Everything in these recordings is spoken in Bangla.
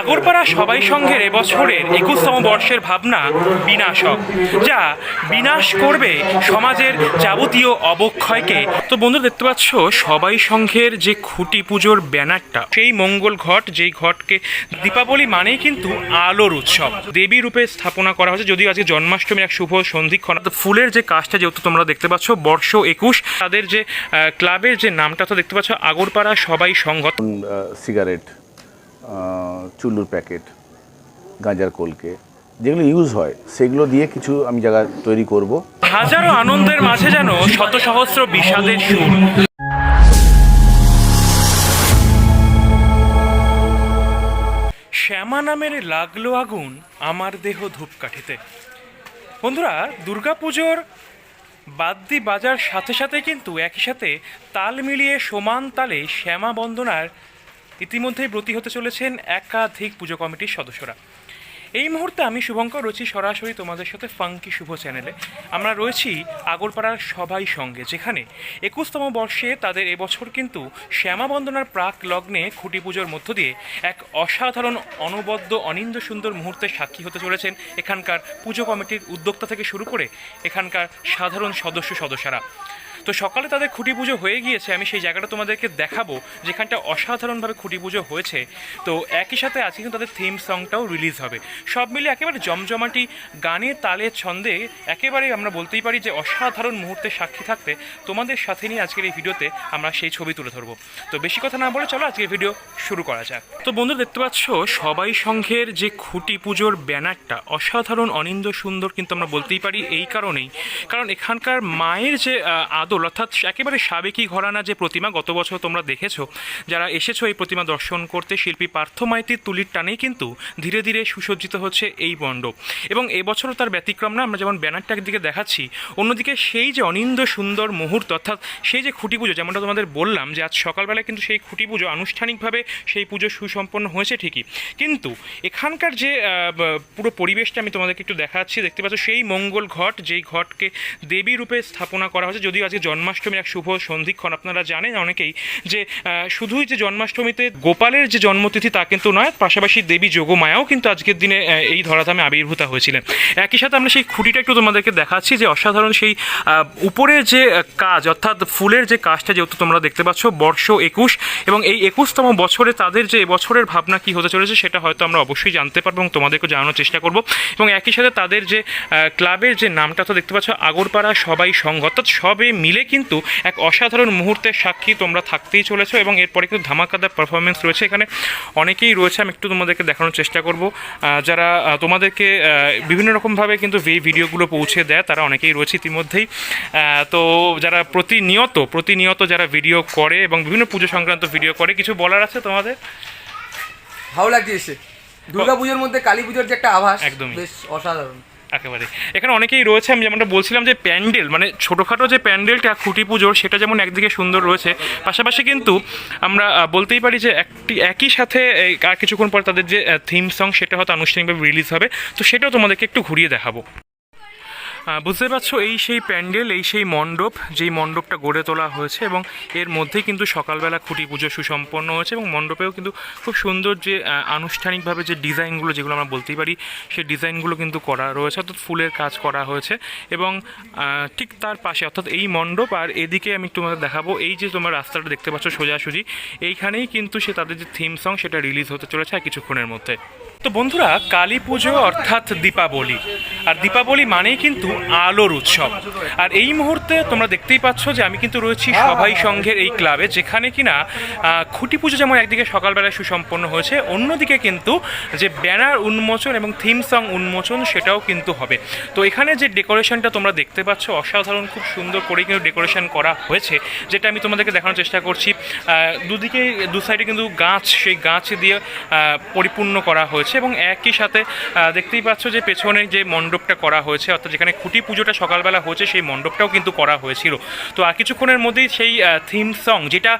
আগরপাড়া সবাই সংঘের এবছরের 21তম বর্ষের ভাবনা বিনাশক, যা বিনাশ করবে সমাজের যাবতীয় অবক্ষয়কে। তো বন্ধু দেখতে পাচ্ছ সবাই সংঘের যে খুঁটি পুজোর ব্যানারটা, সেই মঙ্গল ঘট, যেই ঘটকে দীপাবলি মানেই কিন্তু আলোর উৎসব, দেবী রূপে স্থাপনা করা হয়েছে। যদিও আজকে জন্মাষ্টমীর এক শুভ সন্ধিক্ষণ। ফুলের যে কাজটা যেহেতু তোমরা দেখতে পাচ্ছ বর্ষ 21, তাদের যে ক্লাবের যে নামটা তো দেখতে পাচ্ছ আগরপাড়া সবাই সংঘ। সিগারেট, চুল্লুর প্যাকেট, গাঁজার কলকে যেগুলো ইউজ হয় সেগুলো দিয়ে কিছু আমি জায়গা তৈরি করব। হাজারো আনন্দের মাঝে যেন শত সহস্র বিষাদের সুর। শ্যামা নামের লাগলো আগুন আমার দেহ ধূপকাঠিতে। বন্ধুরা, দুর্গাপুজোর বাদ্যি বাজার সাথে সাথে কিন্তু একই সাথে তাল মিলিয়ে সমান তালে শ্যামা বন্দনার ইতিমধ্যেই ব্রতী হতে চলেছেন একাধিক পুজো কমিটির সদস্যরা। এই মুহূর্তে আমি শুভঙ্কর রয়েছি সরাসরি তোমাদের সাথে ফাঙ্কি শুভ চ্যানেলে। আমরা রয়েছি আগরপাড়ার সবাই সঙ্গে, যেখানে 21তম বর্ষে তাদের এবছর কিন্তু শ্যামা বন্দনার প্রাক লগ্নে খুঁটি পুজোর মধ্য দিয়ে এক অসাধারণ অনবদ্য অনিন্দ্য সুন্দর মুহূর্তের সাক্ষী হতে চলেছেন এখানকার পুজো কমিটির উদ্যোক্তা থেকে শুরু করে এখানকার সাধারণ সদস্যরা। তো সকালে তাদের খুঁটি পুজো হয়ে গিয়েছে, আমি সেই জায়গাটা তোমাদেরকে দেখাবো যেখানটা অসাধারণভাবে খুঁটি পুজো হয়েছে। তো একই সাথে আজকে কিন্তু তাদের থিম সংটাও রিলিজ হবে। সব মিলে একেবারে জমজমাটি গানে তালে ছন্দে একেবারে আমরা বলতেই পারি যে অসাধারণ মুহূর্তের সাক্ষী থাকতে তোমাদের সাথে নিয়ে আজকের এই ভিডিওতে আমরা সেই ছবি তুলে ধরবো। তো বেশি কথা না বলে চলো আজকের ভিডিও শুরু করা যাক। তো বন্ধু দেখতে পাচ্ছ সবাই সংঘের যে খুঁটি পুজোর ব্যানারটা অসাধারণ অনিন্দ্য সুন্দর কিন্তু আমরা বলতেই পারি এই কারণেই, কারণ এখানকার মায়ের যে আদল, অর্থাৎ একেবারে সাবেকি ঘরানা যে প্রতিমা, গত বছর তোমরা দেখেছো যারা এসেছো এই প্রতিমা দর্শন করতে, শিল্পী পার্থ মাইতির তুলির টানেই কিন্তু ধীরে ধীরে সুসজ্জিত হচ্ছে এই মণ্ডপ। এবং এবছরও তার ব্যতিক্রম না। আমরা যেমন ব্যানারটা একদিকে দেখাচ্ছি, অন্যদিকে সেই যে অনিন্দ্য সুন্দর মুহূর্ত, অর্থাৎ সেই যে খুঁটি পুজো, যেমনটা তোমাদের বললাম যে আজ সকালবেলায় কিন্তু সেই খুঁটি পুজো আনুষ্ঠানিকভাবে সেই পুজো সুসম্পন্ন হয়েছে ঠিকই, কিন্তু এখানকার যে পুরো পরিবেশটা আমি তোমাদেরকে একটু দেখাচ্ছি। দেখতে পাচ্ছ সেই মঙ্গল ঘট, যেই ঘটকে দেবী রূপে স্থাপনা করা হয়েছে। যদিও আজকে জন্মাষ্টমীর এক শুভ সন্ধিক্ষণ, আপনারা জানেন অনেকেই যে শুধুই যে জন্মাষ্টমীতে গোপালের যে জন্মতিথি তা কিন্তু নয়, পাশাপাশি দেবী যোগমায়াও কিন্তু আজকের দিনে এই ধরাধামে আবির্ভূতা হয়েছিলেন। একই সাথে আমরা সেই খুঁটিটা একটু তোমাদেরকে দেখাচ্ছি যে অসাধারণ সেই উপরের যে কাজ, অর্থাৎ ফুলের যে কাজটা যেহেতু তোমরা দেখতে পাচ্ছ বর্ষ 21, এবং এই 21তম বছরে তাদের যে এবছরের ভাবনা কি হতে চলেছে সেটা হয়তো আমরা অবশ্যই জানতে পারবো এবং তোমাদেরকে জানানোর চেষ্টা করব। এবং একই সাথে তাদের যে ক্লাবের যে নামটা তো দেখতে পাচ্ছ আগরপাড়া সবাই সংঘ, অর্থাৎ সবে মিলে কিন্তু এক অসাধারণ মুহূর্তের সাক্ষী তোমরা থাকতেই চলেছো। এবং এরপরে কিন্তু ধামাকাদার পারফরমেন্স রয়েছে, এখানে অনেকেই রয়েছে। আমি একটু তোমাদেরকে দেখানোর চেষ্টা করব, যারা তোমাদেরকে বিভিন্ন রকমভাবে কিন্তু এই ভিডিওগুলো পৌঁছে দেয় তারা অনেকেই রয়েছে ইতিমধ্যেই। তো যারা প্রতিনিয়ত যারা ভিডিও করে এবং বিভিন্ন পুজো সংক্রান্ত ভিডিও করে, কিছু বলার আছে তোমাদের? ভালো লাগছে এসে দুর্গা পুজোর মধ্যে কালী পুজোর যে একটা আভাস, একদমই বেশ অসাধারণ। একেবারে এখানে অনেকেই রয়েছে। আমি যেমনটা বলছিলাম যে প্যান্ডেল, মানে ছোটোখাটো যে প্যান্ডেলটা খুঁটি পুজোর, সেটা যেমন একদিকে সুন্দর রয়েছে, পাশাপাশি কিন্তু আমরা বলতেই পারি যে একই সাথে আর কিছুক্ষণ পর তাদের যে থিম সং সেটা হয়তো আনুষ্ঠানিকভাবে রিলিজ হবে। তো সেটাও তোমাদেরকে একটু ঘুরিয়ে দেখাবো। বুঝতে পারছো এই সেই প্যান্ডেল, এই সেই মণ্ডপ, যেই মণ্ডপটা গড়ে তোলা হয়েছে এবং এর মধ্যেই কিন্তু সকালবেলা খুঁটি পুজো সুসম্পন্ন হয়েছে। এবং মণ্ডপেও কিন্তু খুব সুন্দর যে আনুষ্ঠানিকভাবে যে ডিজাইনগুলো, যেগুলো আমরা বলতেই পারি সেই ডিজাইনগুলো কিন্তু করা রয়েছে, অর্থাৎ ফুলের কাজ করা হয়েছে। এবং ঠিক তার পাশে অর্থাৎ এই মণ্ডপ, আর এদিকে আমি তোমাদের দেখাবো এই যে তোমার রাস্তাটা দেখতে পাচ্ছ সোজাসুজি, এইখানেই কিন্তু সে তাদের যে থিম সং সেটা রিলিজ হতে চলেছে আর কিছুক্ষণের মধ্যে। তো বন্ধুরা, কালী পুজো অর্থাৎ দীপাবলি, আর দীপাবলি মানেই কিন্তু আলোর উৎসব। আর এই মুহূর্তে তোমরা দেখতেই পাচ্ছ যে আমি কিন্তু রয়েছি সবাই সংঘের এই ক্লাবে, যেখানে কিনা খুঁটি পুজো যেমন একদিকে সকালবেলায় সুসম্পন্ন হয়েছে, অন্যদিকে কিন্তু যে ব্যানার উন্মোচন এবং থিম সং উন্মোচন সেটাও কিন্তু হবে। তো এখানে যে ডেকোরেশনটা তোমরা দেখতে পাচ্ছ অসাধারণ, খুব সুন্দর করে কিন্তু ডেকোরেশন করা হয়েছে, যেটা আমি তোমাদেরকে দেখানোর চেষ্টা করছি। দুদিকে দু সাইডে কিন্তু গাছ, সেই গাছ দিয়ে পরিপূর্ণ করা হয়েছে। এবং একই সাথে দেখতেই পাচ্ছ যে পেছনে যে মণ্ডপটা করা হয়েছে, অর্থাৎ যেখানে খুঁটি পুজোটা সকালবেলা হয়েছে সেই মণ্ডপটাও কিন্তু করা হয়েছিল। তো আর কিছুক্ষণের মধ্যেই সেই থিম সং, যেটা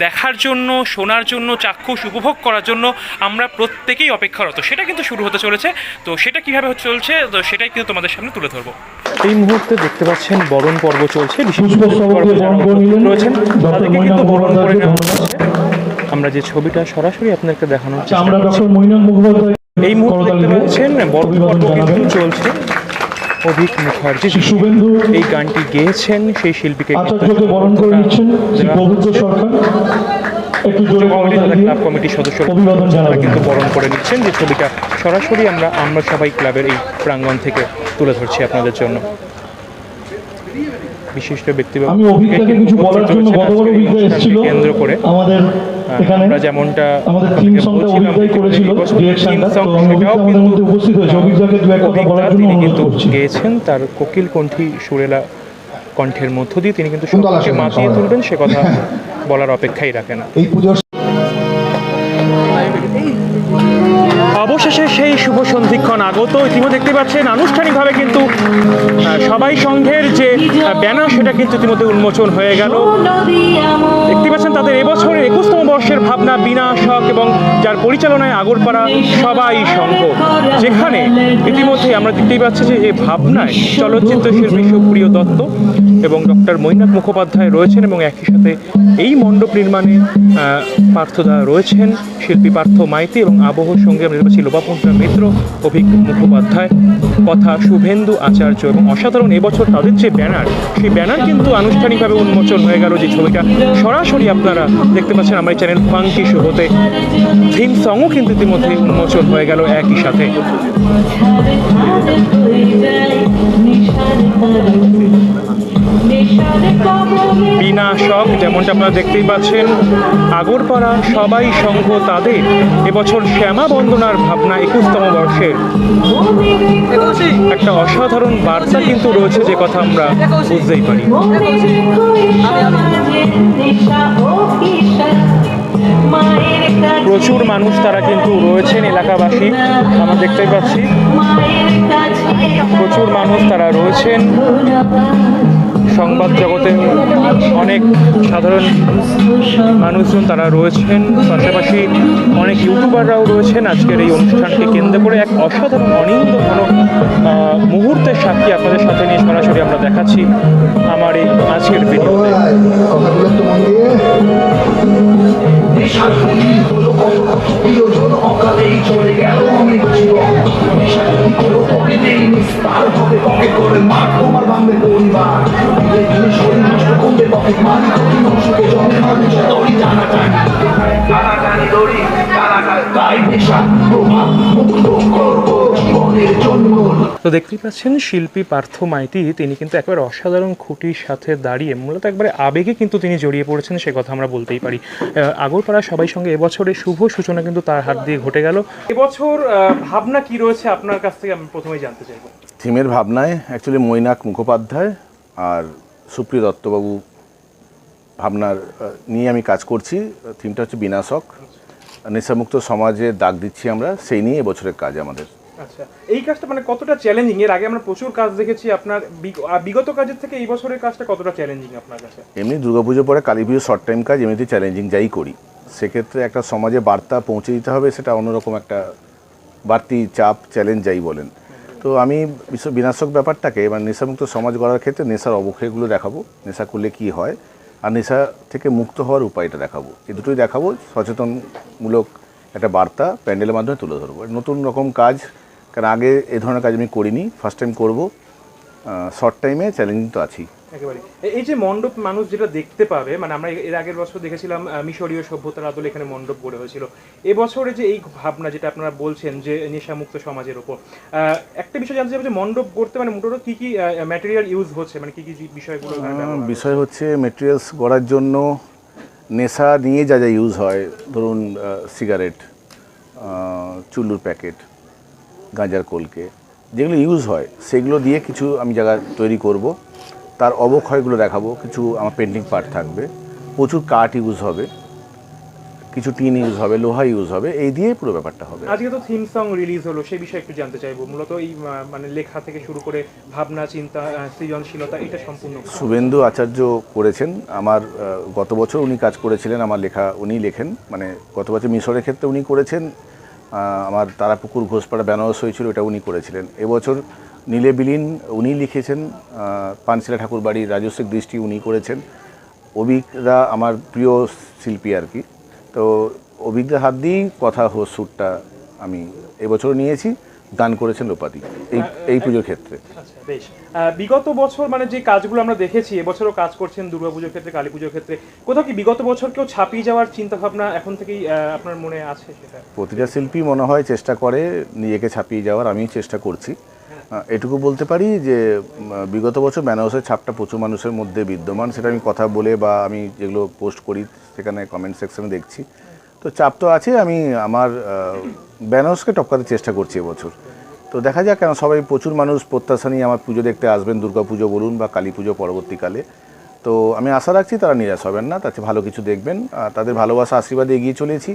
দেখার জন্য, শোনার জন্য, চাক্ষুষ উপভোগ করার জন্য আমরা প্রত্যেকেই অপেক্ষারত, সেটা কিন্তু শুরু হতে চলেছে। তো সেটা কীভাবে চলছে তো সেটাই কিন্তু তোমাদের সামনে তুলে ধরবো। এই মুহূর্তে দেখতে পাচ্ছেন বরণ পর্ব চলছে, বিশেষ করে রয়েছেন তাদেরকে কিন্তু বরণ করে নেওয়া হচ্ছে। আমরা যে ছবিটা সরাসরি আপনাদেরকে দেখানোর চেষ্টা আমরা করছি। ডক্টর মৈনাক মুখোপাধ্যায় এই মুহূর্তে দেখতে পাচ্ছেন বড় পর্ব কিন্তু চলছে। অভিক মুখার্জি শুভেন্দু এই গানটি গেয়েছেন, সেই শিল্পীকে কিন্তু আচার্যকে বরণ করে নিচ্ছেন শ্রী পবিত্র সরকার। একটু জোরে কমিটি তথা ক্লাব কমিটির সদস্য অভিবাদন তারা জানাবেন। কিন্তু বরণ করে নিচ্ছেন, যে ছবিটা সরাসরি আমরা সবাই ক্লাবের এই প্রাঙ্গণ থেকে তুলে ধরছি আপনাদের জন্য। বিশিষ্ট ব্যক্তিবর্গ আমি অভিজ্ঞতাকে কিছু বলার জন্য গত বড় অভিজ্ঞতা এসেছিল কেন্দ্র করে আমাদের এখানে আমরা যেমনটা আমাদের থিম সংটা অভিজ্ঞতাই করেছিল ডিরেকশনটা, তো অভিজ্ঞতা আমাদের মধ্যে উপস্থিত হয়েছে। অভিজ্ঞতাকে দু এক কথা বলার জন্য তিনি অনুরোধ কিন্তু করছি। গেয়েছেন তার কোকিল কণ্ঠী সুরেলা কণ্ঠের মধ্য দিয়ে তিনি কিন্তু সকলকে মাতিয়ে তুলবেন, সে কথা বলার অপেক্ষাই রাখে না। এই পুজোর অবশেষে সেই শুভ সন্ধিক্ষণ আগত। ইতিমধ্যে দেখতে পাচ্ছেন আনুষ্ঠানিকভাবে কিন্তু সবাই সংঘের যে ব্যানার সেটা কিন্তু ইতিমধ্যে উন্মোচন হয়ে গেল। দেখতে পাচ্ছেন তাদের এবছরের 21তম বর্ষের ভাবনা বিনাশক, এবং যার পরিচালনায় আগরপাড়া সবাই সংঘ, যেখানে ইতিমধ্যে আমরা দেখতেই পাচ্ছি যে এই ভাবনায় চলচ্চিত্র শিল্পী সুপ্রিয় দত্ত এবং ডক্টর মৈনাক মুখোপাধ্যায় রয়েছেন, এবং একই সাথে এই মণ্ডপ নির্মাণে পার্থদা রয়েছেন, শিল্পী পার্থ মাইতি, এবং আবহ সঙ্গে আমরা দেখতে পাচ্ছি লোপাপুঞ্জা মিত্র, অভিক মুখোপাধ্যায়, কথা শুভেন্দু আচার্য, এবং অসাধারণ এবছর তাদের যে ব্যানার, সেই ব্যানার কিন্তু আনুষ্ঠানিকভাবে উন্মোচন হয়ে গেল। যে ছবিটা সরাসরি আপনারা দেখতে পাচ্ছেন আমার চ্যানেল ফাঙ্কি শোতে, থিম সংও কিন্তু ইতিমধ্যে উন্মোচন হয়ে গেল একই সাথে। বিনাশক যেমনটা আপনারা দেখতেই পাচ্ছেন, আগরপাড়া সবাই সংঘ তাদের এবছর শ্যামা বন্দনার ভাবনা 21তম বর্ষের একটা অসাধারণ বার্তা কিন্তু রয়েছে, যে কথা আমরা বুঝতেই পারি। প্রচুর মানুষ তারা কিন্তু রয়েছেন, এলাকাবাসী আমরা দেখতেই পাচ্ছি প্রচুর মানুষ তারা রয়েছেন। সংবাদ জগতে অনেক সাধারণ মানুষজন তারা রয়েছেন, পাশাপাশি অনেক ইউটিউবাররাও রয়েছেন। আজকের এই অনুষ্ঠানকে কেন্দ্র করে এক অসাধারণ অনিন্দ ঘন মুহূর্তের সাক্ষী আপনাদের সাথে নিয়ে সরাসরি আমরা দেখাচ্ছি আমার এই আজকের ভিডিওতে। তো দেখতেই পাচ্ছেন শিল্পী পার্থ মাইতি, তিনি কিন্তু একবার অসাধারণ খুঁটির সাথে দাঁড়িয়ে মূলত একবারে আবেগে কিন্তু তিনি জড়িয়ে পড়েছেন, সে কথা আমরা বলতেই পারি। আগরপাড়া সবাই সঙ্গে এবছরের শুভ সূচনা কিন্তু তার হাত দিয়ে ঘটে গেল। এবছর ভাবনা কি রয়েছে আপনার কাছ থেকে আমি প্রথমেই জানতে চাইব। থিমের ভাবনায় অ্যাকচুয়ালি মৈনাক মুখোপাধ্যায় আর সুপ্রিয় দত্তবাবু ভাবনার নিয়ে আমি কাজ করছি। থিমটা হচ্ছে বিনাশক, নেশামুক্ত সমাজে দাগ দিচ্ছি আমরা, সেই নিয়ে এবছরের কাজ আমাদের। আচ্ছা, এই কাজটা মানে কতটা চ্যালেঞ্জিং? এর আগে আমরা প্রচুর কাজ দেখেছি আপনার, বিগত কাজের থেকে এই বছরের কাজটা কতটা চ্যালেঞ্জিং আপনার কাছে? এমনি দুর্গাপুজো পরে কালী পুজো শর্ট টাইম কাজ এমনিতেই চ্যালেঞ্জিং যাই করি, সেক্ষেত্রে একটা সমাজে বার্তা পৌঁছে দিতে হবে, সেটা অন্যরকম একটা বাড়তি চাপ চ্যালেঞ্জ যাই বলেন। তো আমি বিনাশক ব্যাপারটাকে মানে নেশামুক্ত সমাজ গড়ার ক্ষেত্রে নেশার অবক্ষয়গুলো দেখাবো, নেশা করলে কি হয়, আর নেশা থেকে মুক্ত হওয়ার উপায়টা দেখাবো। এই দুটোই দেখাবো, সচেতনমূলক একটা বার্তা প্যান্ডেলের মাধ্যমে তুলে ধরবো। নতুন রকম কাজ, কারণ আগে এই ধরনের কাজ আমি করিনি, ফার্স্ট টাইম করবো। শর্ট টাইমে চ্যালেঞ্জিং তো আছি একেবারে। এই যে মণ্ডপ মানুষ যেটা দেখতে পাবে, মানে আমরা এর আগের বছর দেখেছিলাম মিশরীয় সভ্যতার আদলে এখানে মণ্ডপ গড়ে হয়েছিল। এবছরে যে এই ভাবনা যেটা আপনারা বলছেন যে নেশামুক্ত সমাজের ওপর, একটা বিষয় জানতে চাইবো যে মণ্ডপ গড়তে মানে মোটামুটি কী কী ম্যাটেরিয়াল ইউজ হচ্ছে, মানে কী কী বিষয়গুলো? বিষয় হচ্ছে মেটেরিয়ালস গড়ার জন্য নেশা নিয়ে যা যা ইউজ হয়, ধরুন সিগারেট, চুল্লুর প্যাকেট, গাঁজার কলকে, যেগুলো ইউজ হয় সেগুলো দিয়ে কিছু আমি জায়গা তৈরি করব। তার অবক্ষয়গুলো দেখাবো, কিছু আমার পেন্টিং পার্ট থাকবে, প্রচুর কাঠ ইউজ হবে, কিছু টিন ইউজ হবে, লোহা ইউজ হবে, এই দিয়ে পুরো ব্যাপারটা হবে। আজকে তো থিম সং রিলিজ হলো, সেই বিষয়ে একটু জানতে চাইবো। মূলত এই মানে লেখা থেকে শুরু করে ভাবনা চিন্তা সৃজনশীলতা এটা সম্পূর্ণ শুভেন্দু আচার্য করেছেন। আমার গত বছর উনি কাজ করেছিলেন, আমার লেখা উনি লেখেন, মানে গত বছর মিশরের ক্ষেত্রে উনি করেছেন, আমার তারাপুকুর ঘোষপাড়া বেনারস হয়েছিল, এটা উনি করেছিলেন। এবছর নীলে বিলীন উনি লিখেছেন, পানশিলা ঠাকুর বাড়ির রাজস্বিক দৃষ্টি উনি করেছেন। অভিকরা আমার প্রিয় শিল্পী আর কি, তো অভিজ্ঞের হাত দিয়েই কথা সুরটা আমি এবছরও নিয়েছি, দান করেছেন লোপাদি এই পুজোর ক্ষেত্রে। আচ্ছা, বেশ। বিগত বছর মানে যে কাজগুলো আমরা দেখেছি, এবছরও কাজ করছেন দুর্গাপুজোর ক্ষেত্রে, কালী পুজোর ক্ষেত্রে, কোথাও কি বিগত বছর কেউ ছাপিয়ে যাওয়ার চিন্তা ভাবনা এখন থেকেই আপনার মনে আছে সেটা? প্রতিটা শিল্পী মনে হয় চেষ্টা করে নিজেকে ছাপিয়ে যাওয়ার, আমিও চেষ্টা করছি। এটুকু বলতে পারি যে বিগত বছর বেনারসের ছাপটা প্রচুর মানুষের মধ্যে বিদ্যমান, সেটা আমি কথা বলে বা আমি যেগুলো পোস্ট করি সেখানে কমেন্ট সেকশনে দেখছি। তো চাপ তো আছে, আমি আমার বেনারসকে টপকাতে চেষ্টা করছি এবছর। তো দেখা যাক, কেন সবাই প্রচুর মানুষ প্রত্যাশা নিয়ে আমার পুজো দেখতে আসবেন, দুর্গা পুজো বলুন বা কালী পুজো পরবর্তীকালে। তো আমি আশা রাখছি তারা নিরাশ হবেন না, তাতে ভালো কিছু দেখবেন। তাদের ভালোবাসা আশীর্বাদে এগিয়ে চলেছি,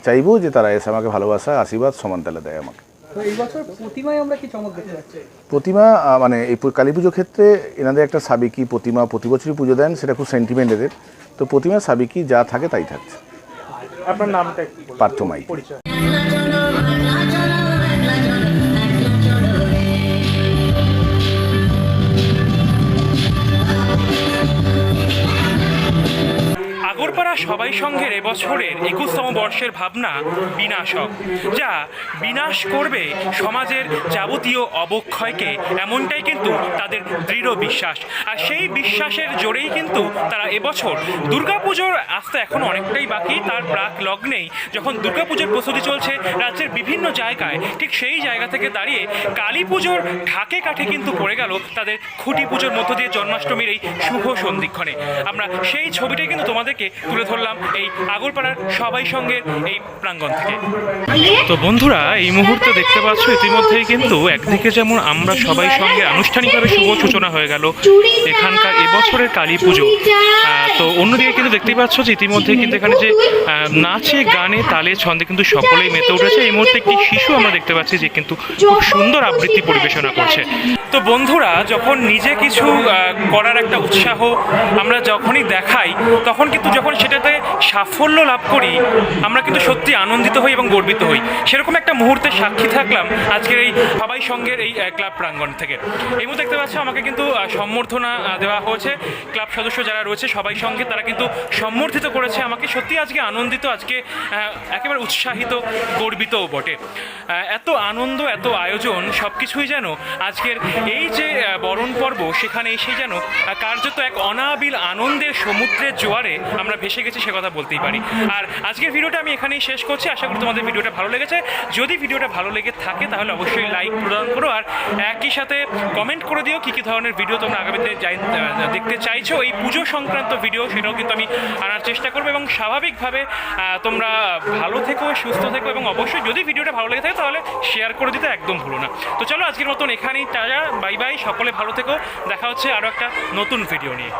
চাইবো যে তারা এসে আমাকে ভালোবাসা আশীর্বাদ সমান তালে দেয় আমাকে। তো এই বছর প্রতিমায় আমরা কি চমক দেখতে পাচ্ছি? প্রতিমা মানে এই কালী পুজোর ক্ষেত্রে এনাদের একটা সাবেকি প্রতিমা প্রতি বছরই পুজো দেন, সেটা খুব সেন্টিমেন্ট এদের। তো প্রতিমা সাবেকি যা থাকে তাই থাকছে। আপনার নামটা একটু বলুন, পার্থ মাই। পরিচয়। আগরপাড়া সবাই সংঘের এবছরের 21তম বর্ষের ভাবনা বিনাশক, যা বিনাশ করবে সমাজের যাবতীয় অবক্ষয়কে, এমনটাই কিন্তু তাদের দৃঢ় বিশ্বাস। আর সেই বিশ্বাসের জোরেই কিন্তু তারা এবছর দুর্গাপুজোর আসতে এখন অনেকটাই বাকি, তার প্রাক লগ্নেই যখন দুর্গাপুজোর প্রস্তুতি চলছে রাজ্যের বিভিন্ন জায়গায়, ঠিক সেই জায়গা থেকে দাঁড়িয়ে কালী পুজোর ঢাকে কাঠে কিন্তু পড়ে গেল তাদের খুঁটি পুজোর মধ্য দিয়ে জন্মাষ্টমীর এই শুভ সন্ধিক্ষণে। আমরা সেই ছবিটাই কিন্তু তোমাদেরকে তুলে ধরলাম এই আগরপাড়ার সবাই সঙ্গের এই প্রাঙ্গণ থেকে। তো বন্ধুরা, এই মুহূর্তে দেখতে পাচ্ছ ইতিমধ্যেই কিন্তু একদিকে যেমন আমরা সবাই সঙ্গে আনুষ্ঠানিকভাবে শুভ সূচনা হয়ে গেল এখানকার এবছরের কালী পুজো, তো অন্যদিকে কিন্তু দেখতেই পাচ্ছ যে ইতিমধ্যে কিন্তু এখানে যে নাচে গানে তালে ছন্দে কিন্তু সকলেই মেতে উঠেছে। এই মুহূর্তে একটি শিশু আমরা দেখতে পাচ্ছি যে কিন্তু খুব সুন্দর আবৃত্তি পরিবেশনা করছে। তো বন্ধুরা, যখন নিজে কিছু করার একটা উৎসাহ আমরা যখনই দেখাই, তখন কিন্তু যখন সেটাতে সাফল্য লাভ করি আমরা কিন্তু সত্যি আনন্দিত হই এবং গর্বিত হই। সেরকম একটা মুহূর্তে সাক্ষী থাকলাম আজকের এই সবাই সঙ্গের এই ক্লাব প্রাঙ্গণ থেকে। এই মুহূর্তে দেখতে পাচ্ছ আমাকে কিন্তু সম্বর্ধনা দেওয়া হয়েছে, ক্লাব সদস্য যারা রয়েছে সবাই সঙ্গে তারা কিন্তু সম্বর্ধিত করেছে আমাকে। সত্যি আজকে আনন্দিত, আজকে একেবারে উৎসাহিত, গর্বিতও বটে। এত আনন্দ, এত আয়োজন, সব কিছুই যেন আজকের এই যে বরণ পর্ব সেখানে এসে যেন কার্যত এক অনাবিল আনন্দের সমুদ্রের জোয়ারে আমরা ভেসে গেছি, সে কথা বলতেই পারি। আর আজকের ভিডিওটা আমি এখানেই শেষ করছি। আশা করি তোমাদের ভিডিওটা ভালো লেগেছে। যদি ভিডিওটা ভালো লেগে থাকে তাহলে অবশ্যই লাইক প্রদান করো, আর একই সাথে কমেন্ট করে দিও কী কী ধরনের ভিডিও তোমরা আগামীতে দেখতে চাইছো। এই পুজো সংক্রান্ত ভিডিও সেটাও কিন্তু আমি আনার চেষ্টা করবো। এবং স্বাভাবিকভাবে তোমরা ভালো থেকো, সুস্থ থেকো, এবং অবশ্যই যদি ভিডিওটা ভালো লেগে থাকে তাহলে শেয়ার করে দিতে একদম ভুলো না। তো চলো আজকের মতন এখানেই টাটা, বাই বাই, সকলে ভালো থেকো। দেখা হচ্ছে আরও একটা নতুন ভিডিও নিয়ে।